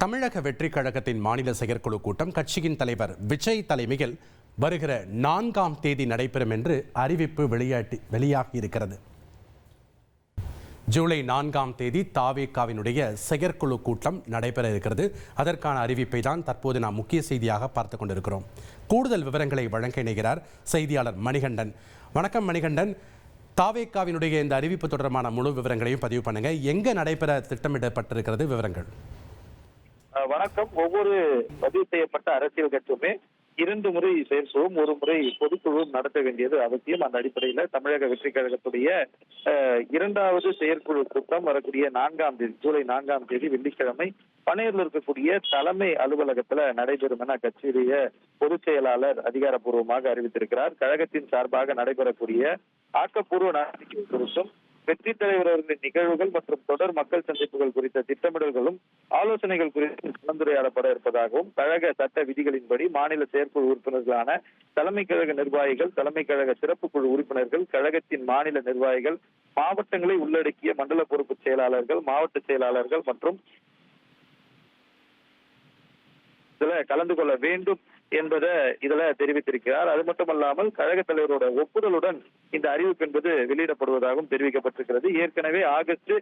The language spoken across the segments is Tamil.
தமிழக வெற்றி கழகத்தின் மாநில செயற்குழு கூட்டம் கட்சியின் தலைவர் விஜய் தலைமையில் வருகிற 4ஆம் தேதி நடைபெறும் என்று அறிவிப்பு வெளியாகி இருக்கிறது. ஜூலை 4ஆம் தேதி தாவேகாவினுடைய செயற்குழு கூட்டம் நடைபெற இருக்கிறது. அதற்கான அறிவிப்பை தான் தற்போது நாம் முக்கிய செய்தியாக பார்த்து கொண்டிருக்கிறோம். கூடுதல் விவரங்களை வழங்க இணைகிறார் செய்தியாளர் மணிகண்டன். வணக்கம் மணிகண்டன். தாவேகாவினுடைய இந்த அறிவிப்பு தொடர்பான முழு விவரங்களையும் பதிவு பண்ணுங்க. எங்க நடைபெற திட்டமிடப்பட்டிருக்கிறது விவரங்கள்? வணக்கம். ஒவ்வொரு பதிவு செய்யப்பட்ட அரசியல் கட்சியுமே 2 முறை செயற்குழுவும் 1 முறை பொதுக்குழுவும் நடத்த வேண்டியது அவசியம். அந்த அடிப்படையில் தமிழக வெற்றி கழகத்துடைய 2வது செயற்குழு கூட்டம் வரக்கூடிய 4ஆம் தேதி, ஜூலை 4ஆம் தேதி வெள்ளிக்கிழமை பனையூரில் இருக்கக்கூடிய தலைமை அலுவலகத்துல நடைபெறும் என கட்சியுடைய பொதுச் செயலாளர் அதிகாரப்பூர்வமாக அறிவித்திருக்கிறார். கழகத்தின் சார்பாக நடைபெறக்கூடிய ஆக்கப்பூர்வ நடவடிக்கை குறித்தும் வெற்றி தலைவர் அவர்களின் நிகழ்வுகள் மற்றும் தொடர் மக்கள் சந்திப்புகள் குறித்த திட்டமிடல்களும் ஆலோசனைகள் குறித்து கலந்துரையாடப்பட இருப்பதாகவும், கழக சட்ட விதிகளின்படி மாநில செயற்குழு உறுப்பினர்களான தலைமை கழக நிர்வாகிகள், தலைமை கழக சிறப்பு குழு உறுப்பினர்கள், கழகத்தின் மாநில நிர்வாகிகள், மாவட்டங்களை உள்ளடக்கிய மண்டல பொறுப்பு செயலாளர்கள், மாவட்ட செயலாளர்கள் மற்றும் இதுல கலந்து கொள்ள வேண்டும் என்பதை இதுல தெரிவித்திருக்கிறார். அது மட்டுமல்லாமல் கழக தலைவரோட ஒப்புதலுடன் இந்த அறிவிப்பு என்பது வெளியிடப்படுவதாகவும் தெரிவிக்கப்பட்டிருக்கிறது. ஏற்கனவே ஆகஸ்ட்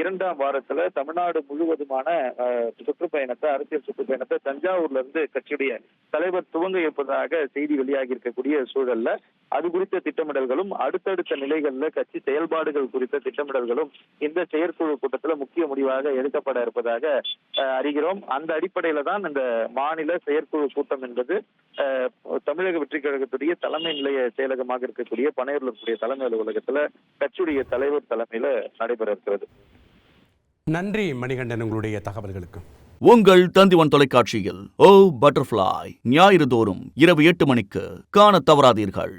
2ஆம் வாரத்துல தமிழ்நாடு முழுவதுமான சுற்றுப்பயணத்தை, அரசியல் சுற்றுப்பயணத்தை தஞ்சாவூர்ல இருந்து கட்சியுடைய தலைவர் துவங்க இருப்பதாக செய்தி வெளியாகி இருக்கக்கூடிய சூழல்ல அது குறித்த திட்டமிடல்களும் அடுத்தடுத்த நிலைகள்ல கட்சி செயல்பாடுகள் குறித்த திட்டமிடல்களும் இந்த செயற்குழு கூட்டத்துல முக்கிய முடிவாக எடுக்கப்பட இருப்பதாக அறிகிறோம். அந்த அடிப்படையில தான் இந்த மாநில செயற்குழு கூட்டம் என்பது தமிழக வெற்றி கழகத்துடைய தலைமை நிலைய செயலகமாக இருக்கக்கூடிய பனையூரில் இருக்கக்கூடிய தலைமை அலுவலகத்துல கட்சியுடைய தலைவர் தலைமையில நடைபெற இருக்கிறது. நன்றி மணிகண்டன், உங்களுடைய தகவல்களுக்கு. உங்கள் தந்திவன் தொலைக்காட்சியில் ஓ பட்டர்ஃப்ளை ஞாயிறு தோறும் இரவு 8 மணிக்கு காண தவறாதீர்கள்.